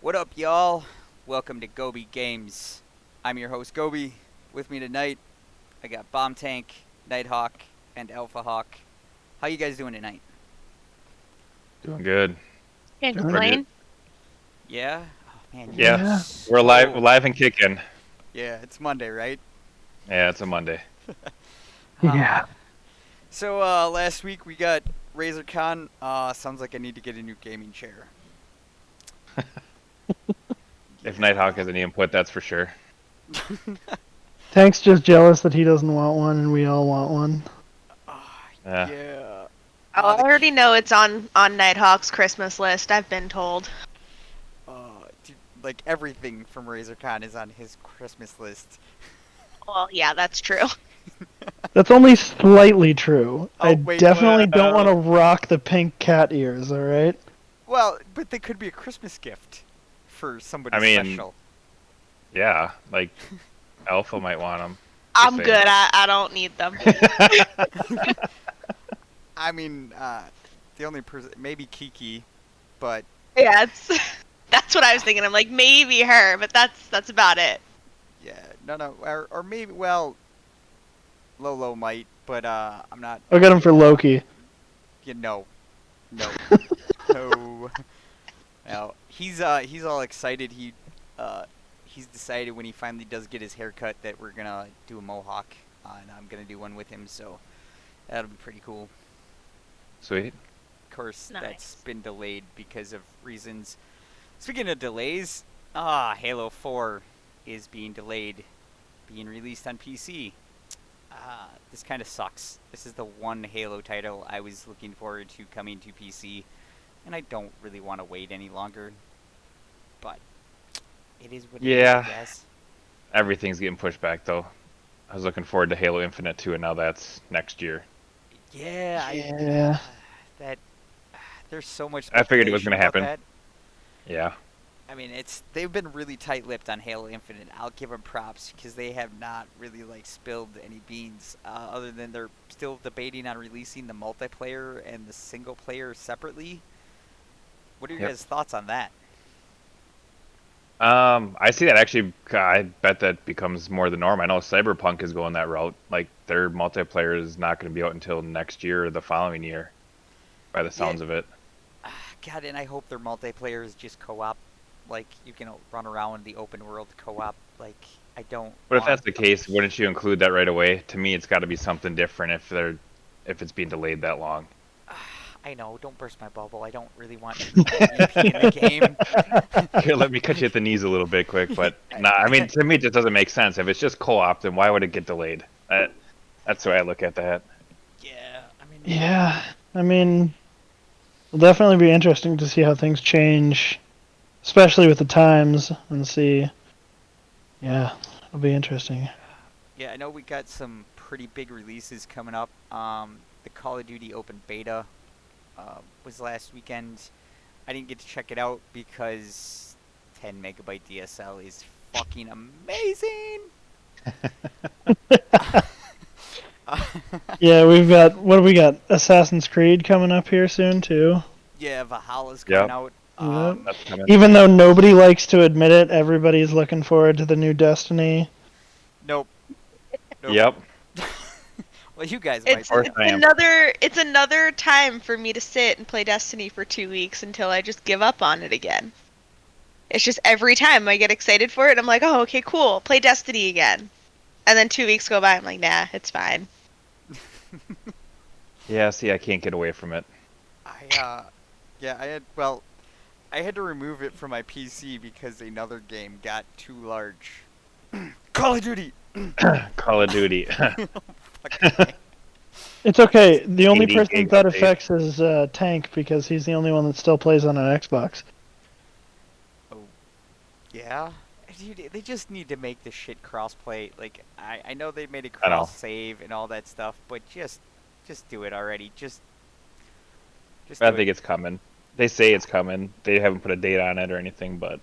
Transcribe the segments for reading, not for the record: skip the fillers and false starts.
What up, y'all? Welcome to Gobi Games. I'm your host, Gobi. With me tonight, I got Bomb Tank, Nighthawk, and Alpha Hawk. How you guys doing tonight? Doing good. Can't Doing complain. Yeah? Oh, man, you Yeah, are Yeah. we're so... live and kicking. Yeah, it's Monday, right? Yeah, it's a Monday. Ah. Yeah. So, last week we got RazorCon. Sounds like I need to get a new gaming chair. If Nighthawk has any input, that's for sure. Tank's just jealous that he doesn't want one and we all want one. Yeah. Yeah. I already know it's on Nighthawk's Christmas list. I've been told. Dude, like everything from RazorCon is on his Christmas list. Well, yeah, that's true. That's only slightly true. Oh, I wait, definitely don't well- want to rock the pink cat ears, alright? Well, but they could be a Christmas gift for somebody I mean- special. Yeah, like Alpha might want them. I'm saying. good. I don't need them. I mean, the only person, maybe Kiki, but Yeah, that's what I was thinking. I'm like, maybe her, but that's about it. yeah, no, or maybe, well, Lolo might, but I'm not. I'll get him for Loki. No, no. No, he's all excited. He's decided when he finally does get his haircut that we're gonna do a mohawk, and I'm gonna do one with him. So that'll be pretty cool. Sweet. Of course, Nice. that's been delayed because of reasons. Speaking of delays, Halo 4 is being delayed, being released on PC. This kind of sucks. This is the one Halo title I was looking forward to coming to PC, and I don't really want to wait any longer. But it is what it is, Yeah. I guess. Everything's getting pushed back though. I was looking forward to Halo Infinite too, and now that's next year. Yeah, Yeah. that there's so much. I figured it was gonna speculation happen. about Yeah. that. I mean, they've been really tight-lipped on Halo Infinite. I'll give them props because they have not really spilled any beans. Other than they're still debating on releasing the multiplayer and the single player separately. What are your Yep. guys' thoughts on that? I see that actually. I bet that becomes more the norm. I know Cyberpunk is going that route. Like their multiplayer is not going to be out until next year or the following year, by the sounds of it. God, and I hope their multiplayer is just co-op. Like you can run around the open world co-op. Like I don't. But if want- that's the case, wouldn't you include that right away? To me, it's got to be something different if it's being delayed that long. I know. Don't burst my bubble. I don't really want EP in the game. Here, let me cut you at the knees a little bit quick, but nah, I mean, to me, it just doesn't make sense. If it's just co-op, then why would it get delayed? That's the way I look at that. Yeah, I mean. Yeah. I mean, it'll definitely be interesting to see how things change, especially with the times, and see. Yeah, it'll be interesting. Yeah, I know we got some pretty big releases coming up. The Call of Duty Open Beta was last weekend. I didn't get to check it out because 10 megabyte DSL is fucking amazing. Yeah, we've got, what do we got? Assassin's Creed coming up here soon, too. Yeah, Valhalla's coming Yep. out. Yep. That's coming. Even though nobody likes to admit it, everybody's looking forward to the new Destiny. Nope. Yep. Well, you guys might. It's, course it's I am. another time for me to sit and play Destiny for 2 weeks until I just give up on it again. It's just every time I get excited for it, I'm like, oh, okay, cool, play Destiny again. And then 2 weeks go by, I'm like, nah, it's fine. Yeah. See, I can't get away from it. I had to remove it from my PC because another game got too large. Call of Duty. Call of Duty. Fucking It's okay. The only 80 person gig that update. affects is Tank because he's the only one that still plays on an Xbox. Yeah, dude, they just need to make this shit crossplay. Like, I know they made a I know. cross save and all that stuff, but just do it already. Just I do think it. it's coming. They say it's coming. They haven't put a date on it or anything, but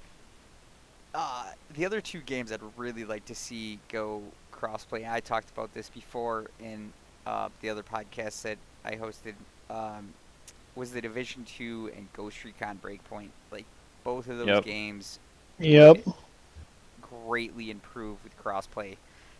The other two games I'd really like to see go crossplay. I talked about this before in the other podcast that I hosted. Was the Division 2 and Ghost Recon Breakpoint. Like, both of those Yep. games Yep. would greatly improve with crossplay.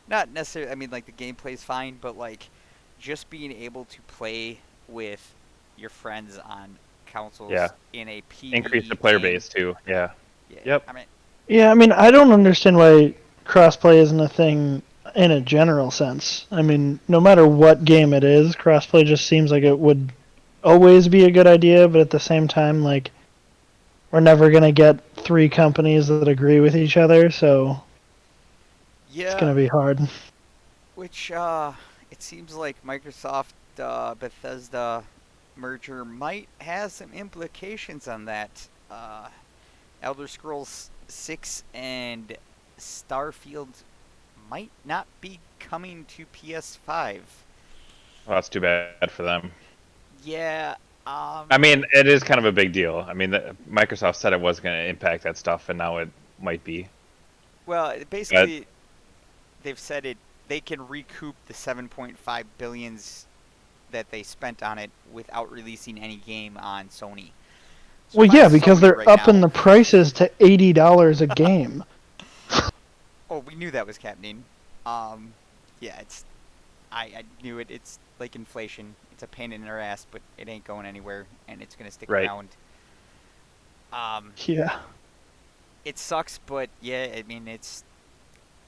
Not necessarily, I mean, like the gameplay is fine, but like just being able to play with your friends on consoles Yeah. in a Increase the PvE player game. base too. Yeah. Yeah, Yep. I mean, Yeah, I mean, I don't understand why crossplay isn't a thing in a general sense. I mean, no matter what game it is, crossplay just seems like it would always be a good idea, but at the same time, like, we're never going to get three companies that agree with each other, so it's yeah, going to be hard. which it seems like Microsoft Bethesda merger might have some implications on that. Elder Scrolls 6 and Starfield might not be coming to PS5. Well, that's too bad for them. Yeah, I mean, it is kind of a big deal. I mean, Microsoft said it was going to impact that stuff, and now it might be. well, But basically they've said it they can recoup the 7.5 billions that they spent on it without releasing any game on Sony. So Well, if I'm yeah, because Sony they're right upping now, the prices to $80 a game. oh, we knew that was happening. Yeah, I knew it. It's like inflation. It's a pain in our ass, but it ain't going anywhere, and it's gonna stick Right. around. Yeah. It sucks, but yeah, I mean,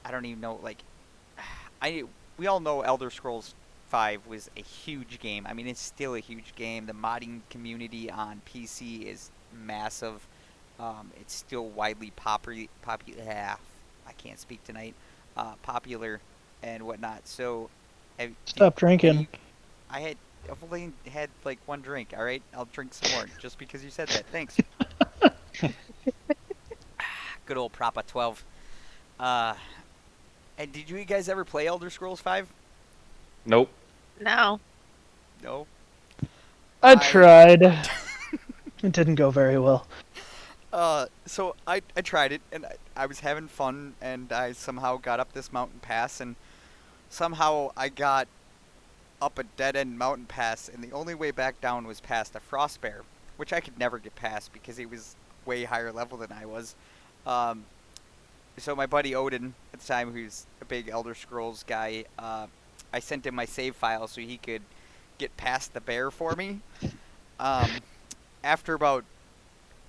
I don't even know. Like, I we all know Elder Scrolls 5 was a huge game. I mean, it's still a huge game. The modding community on PC is massive. It's still widely popular. I can't speak tonight. Popular and whatnot. So, Stop have drinking. you, I've only had like one drink. All right, I'll drink some more just because you said that. Thanks. Good old Propa 12. Uh, and did you guys ever play Elder Scrolls 5? nope. No. No. I tried. It didn't go very well. So I tried it and I was having fun and I somehow got up this mountain pass and somehow I got up a dead end mountain pass and the only way back down was past a frost bear, which I could never get past because he was way higher level than I was. Um, so my buddy Odin at the time, who's a big Elder Scrolls guy, I sent him my save file so he could get past the bear for me. After about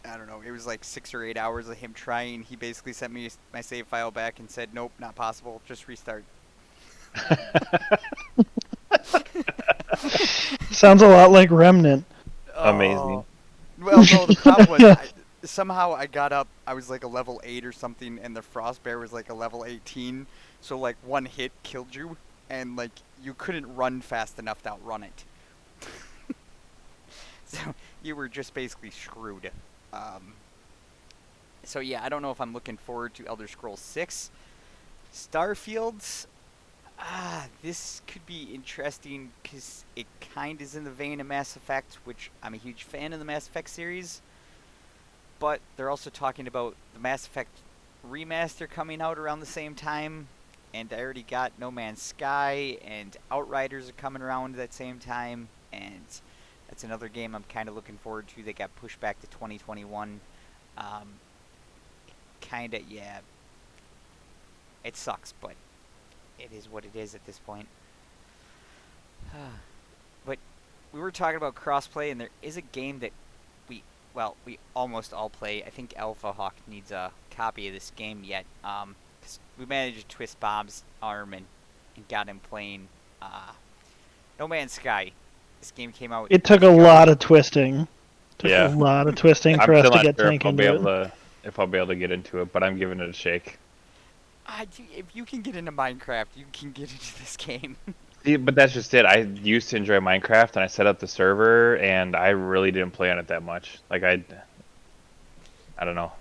I don't know, it was like 6 or 8 hours of him trying. He basically sent me my save file back and said, "Nope, not possible. Just restart." Sounds a lot like Remnant. Amazing. Well, no, the problem was somehow I got up. I was like a level 8 or something, and the frost bear was like a level 18. So like one hit killed you, and like you couldn't run fast enough to outrun it. So you were just basically screwed. Um, so yeah, I don't know if I'm looking forward to Elder Scrolls 6. Starfields, this could be interesting because it kind of is in the vein of Mass Effect, which I'm a huge fan of the Mass Effect series. But they're also talking about the Mass Effect remaster coming out around the same time, and I already got No Man's Sky and Outriders are coming around at that same time, and that's another game I'm kind of looking forward to. They got pushed back to 2021. Um, kind of, yeah. It sucks, but it is what it is at this point. But we were talking about crossplay, and there is a game that we almost all play. I think Alpha Hawk needs a copy of this game yet. 'Cause we managed to twist Bob's arm and got him playing No Man's Sky. This game came out. It took a years ago. lot of twisting. Took Yeah. a lot of twisting I'm for us still to not get sure Tank into it. if I'll be able to get into it, but I'm giving it a shake. If you can get into Minecraft, you can get into this game. See, but that's just it. I used to enjoy Minecraft, and I set up the server, and I really didn't play on it that much. Like I don't know.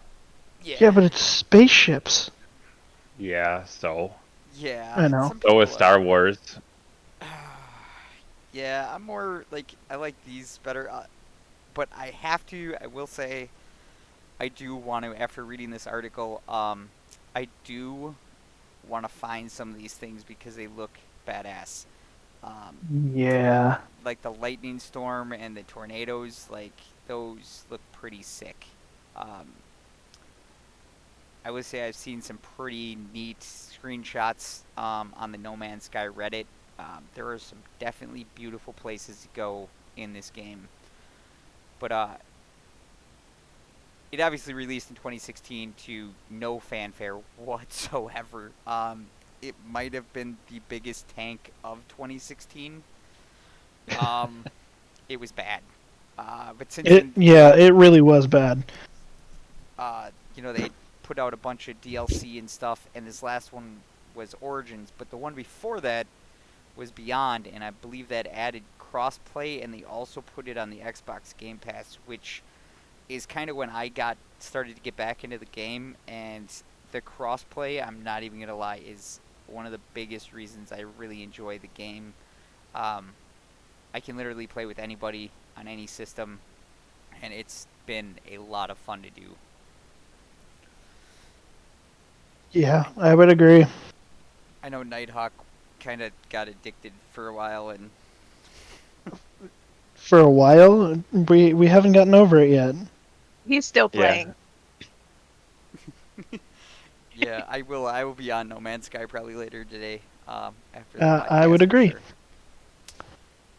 Yeah, but it's spaceships. Yeah, so Yeah. I know. Some so with people, Star Wars. Yeah, I'm more like I like these better, but I will say, I do want to. After reading this article, I do want to find some of these things because they look badass. Yeah. Like the lightning storm and the tornadoes, like those look pretty sick. Um, I would say I've seen some pretty neat screenshots on the No Man's Sky Reddit. There are some definitely beautiful places to go in this game. But it obviously released in 2016 to no fanfare whatsoever. It might have been the biggest tank of 2016. It was bad. But since then, It really was bad. they put out a bunch of DLC and stuff, and this last one was Origins, but the one before that was Beyond, and I believe that added crossplay, and they also put it on the Xbox Game Pass, which is kind of when I started to get back into the game, and the crossplay, I'm not even gonna lie, is one of the biggest reasons I really enjoy the game. I can literally play with anybody on any system, and it's been a lot of fun to do. Yeah, I would agree. I know Nighthawk kind of got addicted for a while, and For a while, we haven't gotten over it yet. He's still Yeah. playing. yeah, I will be on No Man's Sky probably later today. After the I would podcast, for agree. sure.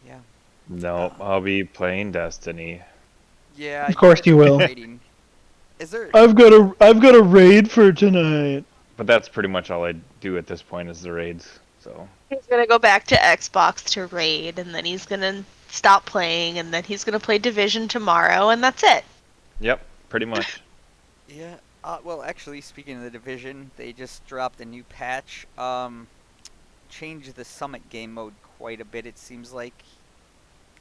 Yeah. No, I'll be playing Destiny. Yeah. Of course gotta you do will. raiding. Is there? I've got a raid for tonight. But that's pretty much all I do at this point is the raids. So He's gonna go back to Xbox to raid, and then he's gonna stop playing, and then he's gonna play Division tomorrow, and that's it. yep, pretty much. Yeah. Well, actually, speaking of the division, they just dropped a new patch. Changed the summit game mode quite a bit. It seems like.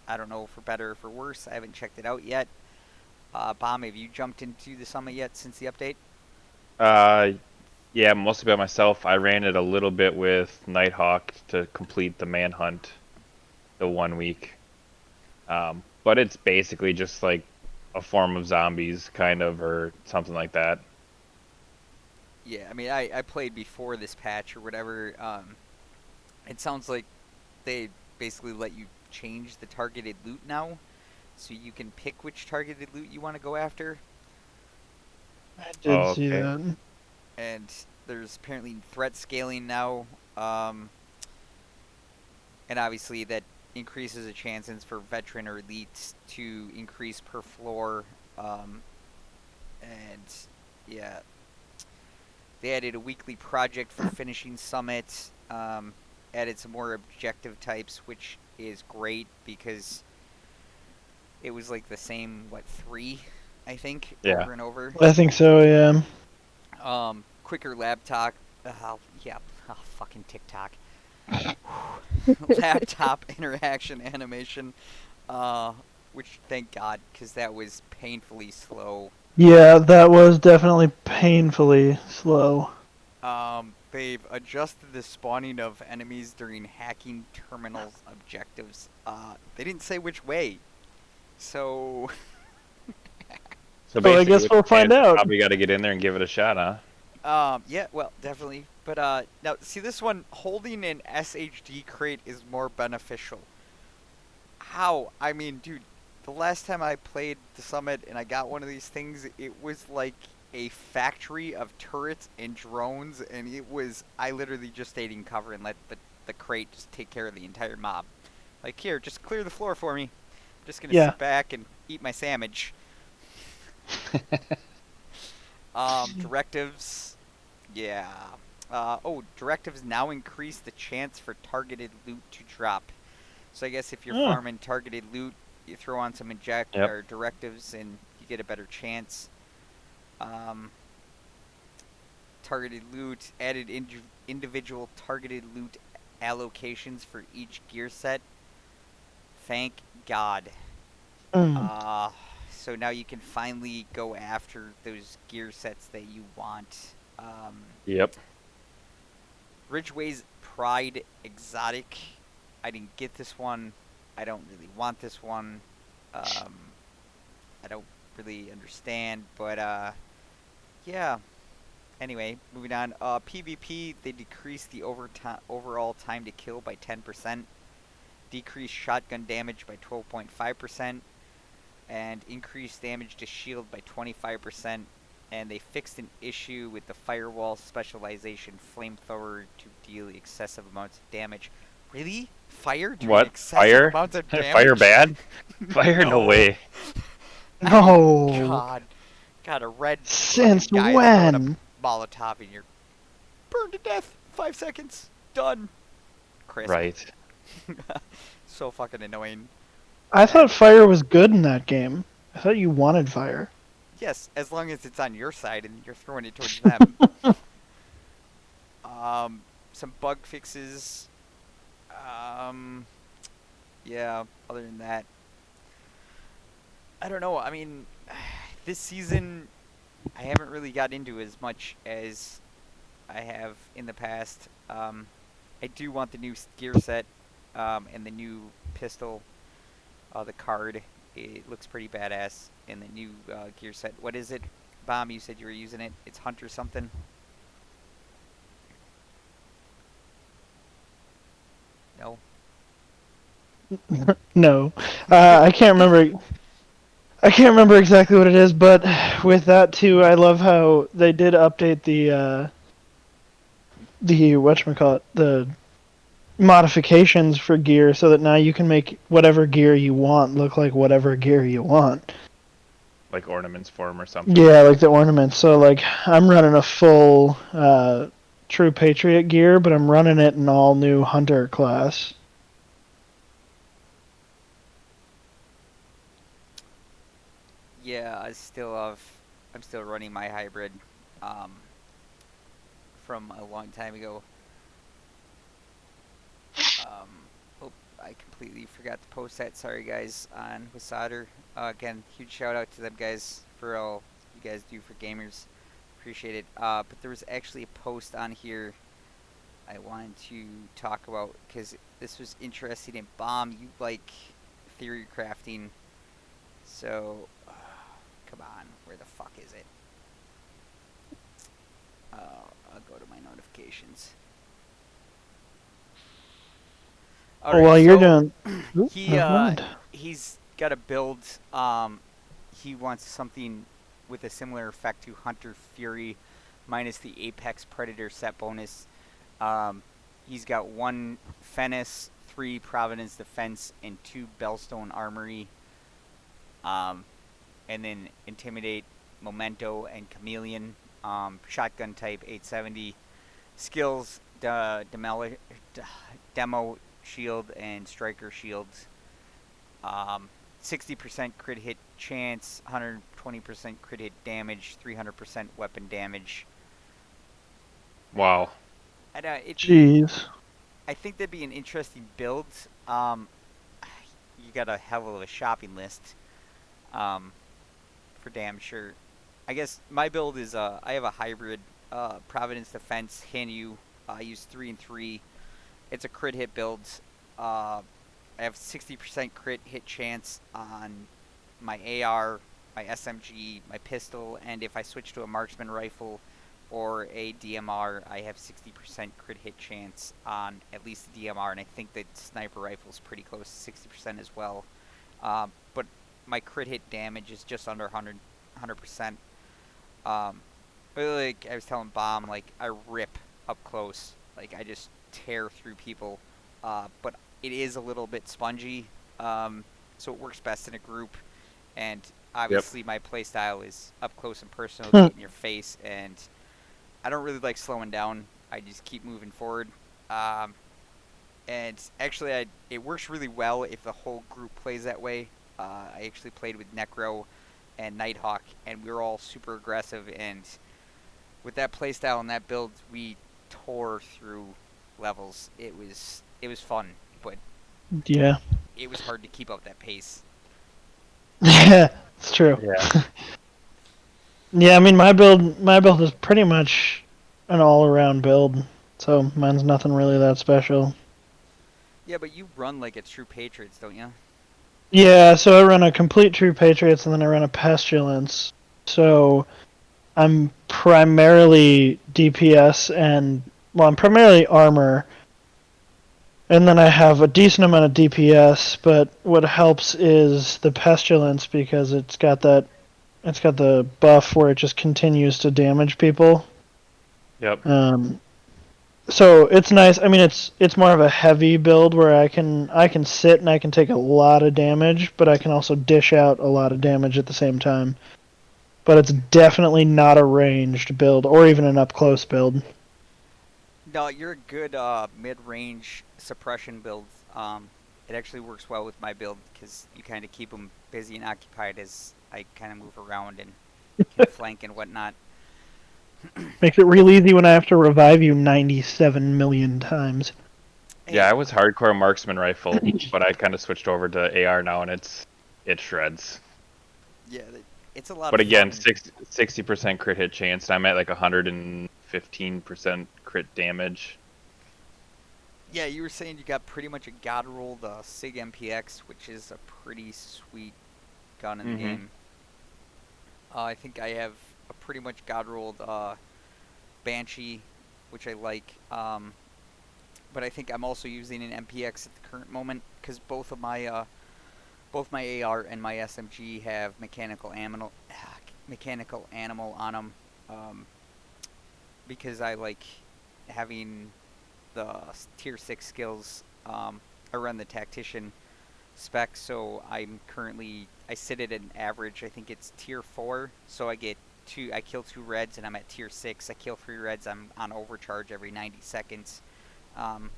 I don't know for better or for worse. I haven't checked it out yet. Bomb, have you jumped into the summit yet since the update? Yeah, mostly by myself. I ran it a little bit with Nighthawk to complete the manhunt the 1 week. But it's basically just like a form of zombies, kind of, or something like that. Yeah, I mean, I played before this patch or whatever. It sounds like they basically let you change the targeted loot now, so you can pick which targeted loot you want to go after. I did Oh, see okay. that. And there's apparently threat scaling now, and obviously that increases the chances for veteran or elites to increase per floor, and yeah, they added a weekly project for finishing summit, added some more objective types, which is great because it was like the same, 3, I think, Yeah. over and over. I think so. Yeah. Quicker laptop. Yeah, fucking TikTok. Laptop interaction animation. Which thank God, because that was painfully slow. Yeah, that was definitely painfully slow. They've adjusted the spawning of enemies during hacking terminals objectives. They didn't say which way. So So Well, I guess basically, we'll find out. Probably got to get in there and give it a shot, huh? Yeah, well, definitely. But now, see, this one, holding an SHD crate is more beneficial. How? I mean, dude, the last time I played the Summit and I got one of these things, it was like a factory of turrets and drones, and I literally just stayed in cover and let the crate just take care of the entire mob. Like, here, just clear the floor for me. I'm just gonna Yeah. sit back and eat my sandwich. Directives. Yeah. Directives now increase the chance for targeted loot to drop. So I guess if you're Oh. farming targeted loot, you throw on some Yep. or directives and you get a better chance. Targeted loot, added individual targeted loot allocations for each gear set. Thank God. Mm. So now you can finally go after those gear sets that you want. Yep. Ridgeway's Pride Exotic. I didn't get this one. I don't really want this one. I don't really understand, but yeah. Anyway, moving on. PvP, they decreased the overall time to kill by 10%, decreased shotgun damage by 12.5%, and increased damage to shield by 25%. and they fixed an issue with the firewall specialization flamethrower to deal excessive amounts of damage. Really? Fire doing What? excessive Fire? amounts of Fire damage? bad? Fire? No No. way. I mean, No. God. Got a red Since fucking guy throwing a when? Molotov and you're burned to death. 5 seconds. Done. Crisp. Right. So fucking annoying. I And thought fire was good in that game. I thought you wanted fire. yes, as long as it's on your side and you're throwing it towards them. Some bug fixes. Yeah, other than that, I don't know. I mean, this season, I haven't really got into as much as I have in the past. I do want the new gear set and the new pistol, the card. It looks pretty badass. And the new gear set. What is it? Bomb, you said you were using it. It's Hunter something. No? No, I can't remember. I can't remember exactly what it is, but with that too, I love how they did update the whatchamacallit, the modifications for gear so that now you can make whatever gear you want look like whatever gear you want. Like ornaments for him or something. Yeah, like the ornaments. So like I'm running a full True Patriot gear, but I'm running it in all new Hunter class. Yeah, I'm still running my hybrid um, from a long time ago. Um, oh, I completely forgot to post that. Sorry, guys, on Wasader. Again, huge shout out to them guys for all you guys do for gamers. Appreciate it. But there was actually a post on here I wanted to talk about because this was interesting. In Bomb, you like theory crafting, so come on, where the fuck is it? I'll go to my notifications. Oh, while you're so doing, oop, he never mind. he's got a build. He wants something with a similar effect to Hunter Fury, minus the Apex Predator set bonus. He's got 1 Fennis, 3 Providence Defense, and 2 Bellstone Armory. And then Intimidate, Memento, and Chameleon. Shotgun type 870. Skills, Demo Shield and Striker Shields. 60% crit hit chance, 120% crit hit damage, 300% weapon damage. Wow. And, Jeez. I think that'd be an interesting build. You got a hell of a shopping list, for damn sure. I guess my build is I have a hybrid Providence Defense Hanu. I use 3 and 3. It's a crit hit build. I have 60% crit hit chance on my AR, my SMG, my pistol, and if I switch to a marksman rifle or a DMR, I have 60% crit hit chance on at least the DMR, and I think that sniper rifle is pretty close to 60% as well. But my crit hit damage is just under 100%. But like I was telling Bomb, like I rip up close, like I just tear through people. But it is a little bit spongy, so it works best in a group. And obviously, my playstyle is up close and personal, get in your face, and I don't really like slowing down. I just keep moving forward. And actually, it works really well if the whole group plays that way. I actually played with Necro and Nighthawk, and we were all super aggressive. And with that playstyle and that build, we tore through levels. It was fun, but Yeah. it was hard to keep up that pace. Yeah, it's true. Yeah. Yeah, I mean my build is pretty much an all-around build, so mine's nothing really that special. Yeah, but you run like a true Patriots, don't you? Yeah, so I run a complete True Patriots and then I run a Pestilence. So I'm primarily DPS and well, I'm primarily armor. And then I have a decent amount of DPS, but what helps is the Pestilence because it's got that It's got the buff where it just continues to damage people. Yep. So it's nice. I mean, it's more of a heavy build where I can sit and I can take a lot of damage, but I can also dish out a lot of damage at the same time. But it's definitely not a ranged build or even an up close build. No, you're a good mid-range suppression build. It actually works well with my build because you kind of keep them busy and occupied as I kind of move around and can flank and whatnot. Makes it real easy when I have to revive you 97 million times. Yeah, Hey, I was hardcore marksman rifle, but I kind of switched over to AR now, and it shreds. yeah, it's a lot But of again, fun. 60% crit hit chance. I'm at like 115% crit damage. Yeah, you were saying you got pretty much a god roll the Sig MPX, which is a pretty sweet gun in the Mm-hmm. game. I think I have a pretty much god rolled Banshee, which I like. But I think I'm also using an MPX at the current moment because both my AR and my SMG have mechanical animal on them. Because I like having the tier 6 skills. I run the tactician spec, so I sit at an average. I think it's tier 4, so I kill 2 reds and I'm at tier 6. I kill 3 reds. I'm on overcharge every 90 seconds. Um,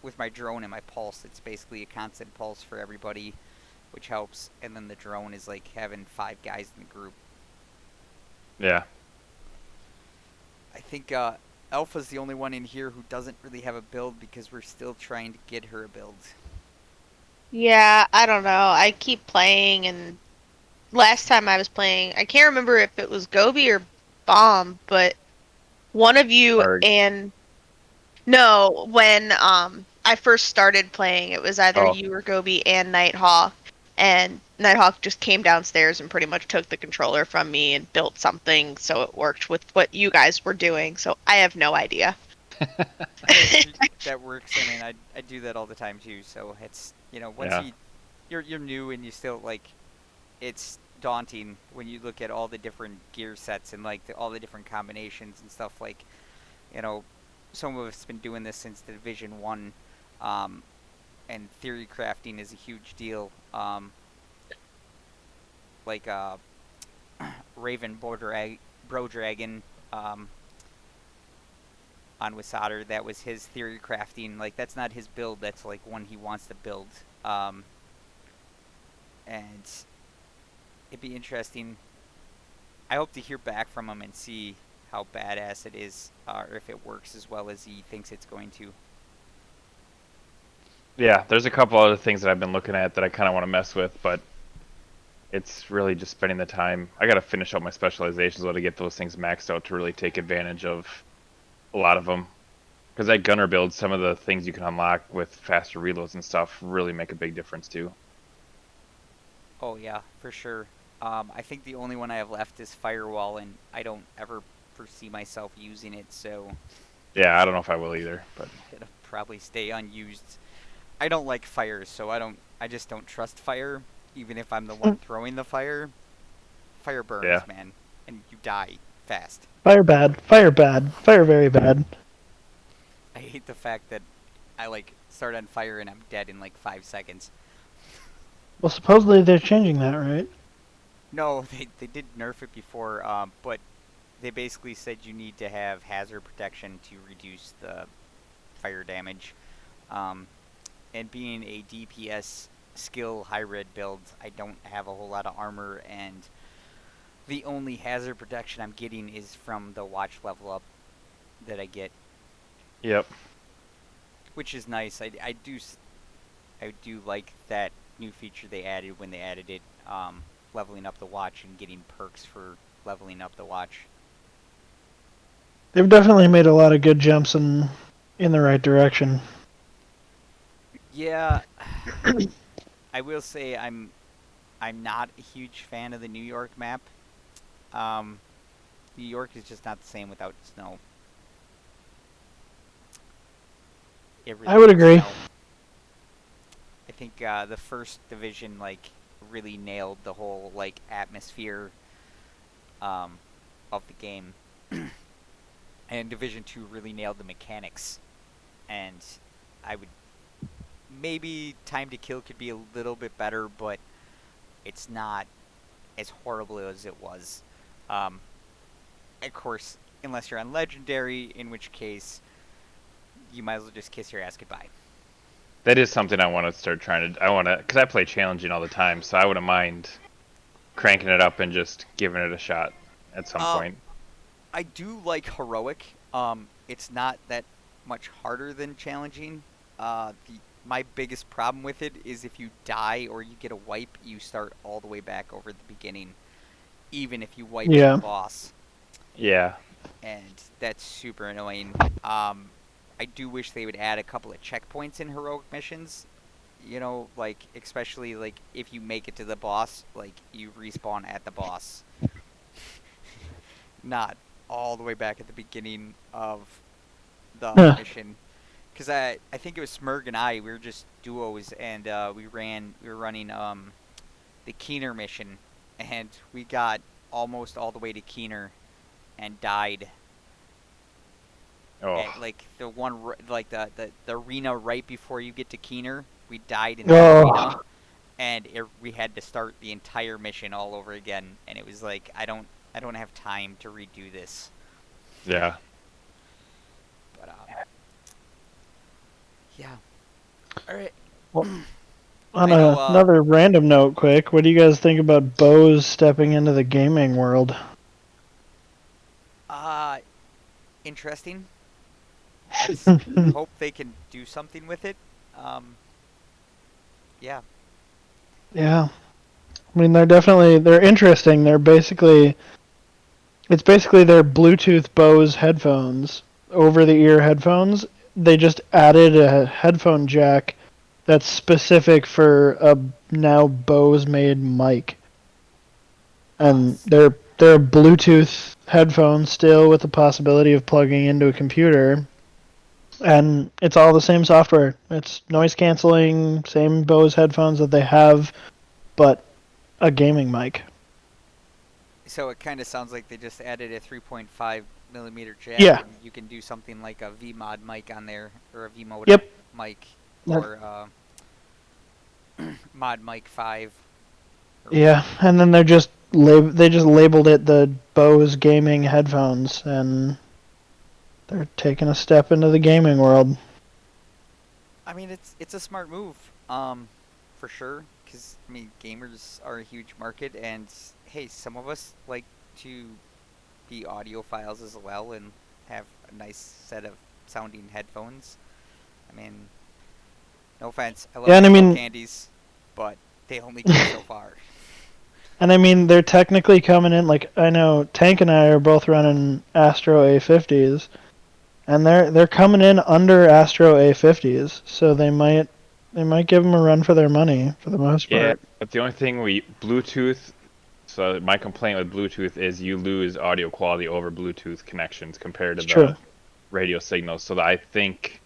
with my drone and my pulse, it's basically a constant pulse for everybody, which helps. And then the drone is like having 5 guys in the group. Yeah. I think Alpha's the only one in here who doesn't really have a build because we're still trying to get her a build. Yeah, I don't know. I keep playing, and last time I was playing, I can't remember if it was Gobi or Bomb, but one of you Or and no, when I first started playing, it was either oh, you or Gobi and Nighthawk, and Nighthawk just came downstairs and pretty much took the controller from me and built something so it worked with what you guys were doing. So I have no idea. That works. I mean, I do that all the time too. So it's once yeah. you're new and you still like it's daunting when you look at all the different gear sets and like all the different combinations and stuff. Like you know, some of us been doing this since the Division 1, and theory crafting is a huge deal. Like Raven Bro Dragon um, on Wisader, that was his theory crafting. Like that's not his build. That's like one he wants to build. And it'd be interesting. I hope to hear back from him and see how badass it is, or if it works as well as he thinks it's going to. Yeah, there's a couple other things that I've been looking at that I kind of want to mess with, but it's really just spending the time. I got to finish up my specializations though to get those things maxed out to really take advantage of a lot of them. Because that gunner build, some of the things you can unlock with faster reloads and stuff really make a big difference too. Oh yeah, for sure. I think the only one I have left is Firewall, and I don't ever foresee myself using it, so Yeah, I don't know if I will either, but it'll probably stay unused. I don't like fire, so I just don't trust fire, even if I'm the one throwing the fire. Fire yeah. burns, man, and you die fast. Fire bad. Fire bad. Fire very bad. I hate the fact that I like start on fire and I'm dead in like 5 seconds. Well, supposedly they're changing that, right? No, they did nerf it before, but they basically said you need to have hazard protection to reduce the fire damage. Um, and being a DPS skill high red build, I don't have a whole lot of armor, and the only hazard protection I'm getting is from the watch level up that I get, Yep. which is nice. I do like that new feature they added when they added it, leveling up the watch and getting perks for leveling up the watch. They've definitely made a lot of good jumps in the right direction. Yeah, I will say I'm not a huge fan of the New York map. Um, New York is just not the same without snow. I would Everything is agree. snow. I think the first division like really nailed the whole like atmosphere of the game, and Division 2 really nailed the mechanics. And I would maybe time to kill could be a little bit better, but it's not as horrible as it was. Um, of course, unless you're on Legendary, in which case you might as well just kiss your ass goodbye. That is something I want to start trying to. I want to, because I play challenging all the time, so I wouldn't mind cranking it up and just giving it a shot at some point. I do like heroic. It's not that much harder than challenging. My biggest problem with it is if you die or you get a wipe, you start all the way back over the beginning, even if you wipe Yeah. the boss, Yeah. and that's super annoying. I do wish they would add a couple of checkpoints in heroic missions. You know, like especially like if you make it to the boss, like you respawn at the boss, not all the way back at the beginning of the Huh. mission. Because I think it was Smurg and I, we were just duos, and we were running the Keener mission, and we got almost all the way to Keener and died Oh. at like the one like the arena right before you get to Keener. We died in that Oh. arena, and we had to start the entire mission all over again, and it was like I don't have time to redo this. Yeah. But yeah. All right. Well, I on know, another random note, quick, what do you guys think about Bose stepping into the gaming world? Interesting. Let's hope they can do something with it. Yeah. Yeah. I mean, they're interesting. It's basically their Bluetooth Bose headphones, over-the-ear headphones. They just added a headphone jack that's specific for a now Bose-made mic. And they're Bluetooth headphones still with the possibility of plugging into a computer. And it's all the same software. It's noise canceling, same Bose headphones that they have, but a gaming mic. So it kind of sounds like they just added a 3.5 millimeter jack, Yeah. and you can do something like a VMod mic on there, or a VMod Yep. mic, That- or Mod Mic 5. Yeah, and then they just labeled it the Bose gaming headphones, and they're taking a step into the gaming world. I mean, it's a smart move, for sure. Because I mean, gamers are a huge market, and hey, some of us like to be audiophiles as well and have a nice set of sounding headphones. I mean, no offense, I love Yeah, and I Skull mean- candies, but they only go so far. And I mean, they're technically coming in, like, I know Tank and I are both running Astro A50s, and they're coming in under Astro A50s, so they might give them a run for their money for the most Yeah. part. But the only thing Bluetooth. So my complaint with Bluetooth is you lose audio quality over Bluetooth connections compared to It's the true. radio signals. So I think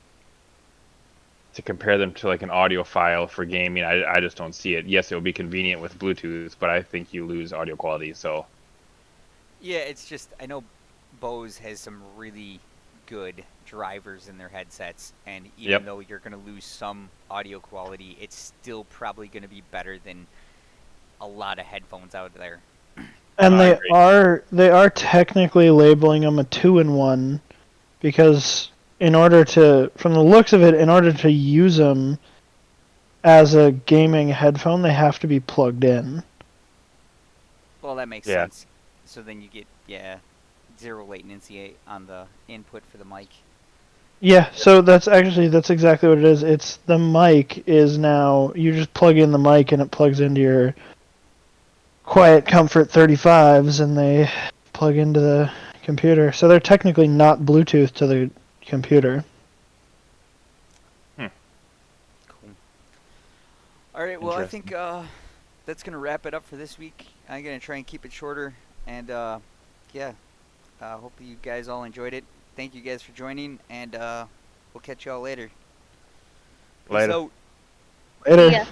to compare them to like an audio file for gaming, I just don't see it. Yes, it will be convenient with Bluetooth, but I think you lose audio quality. So Yeah, it's just I know Bose has some really good drivers in their headsets, and even Yep. though you're going to lose some audio quality, it's still probably going to be better than a lot of headphones out there. And I they are technically labeling them a 2-in-1 because from the looks of it, in order to use them as a gaming headphone, they have to be plugged in. Well, that makes Yeah. sense. So then you get zero latency on the input for the mic. Yeah, so that's exactly what it is. It's the mic is now you just plug in the mic and it plugs into your Quiet Comfort 35s and they plug into the computer. So they're technically not Bluetooth to the computer. Cool. All right. Well, I think that's gonna wrap it up for this week. I'm gonna try and keep it shorter, and yeah. Hope you guys all enjoyed it. Thank you guys for joining, and we'll catch you all later. Peace Later. out. Later. Yeah.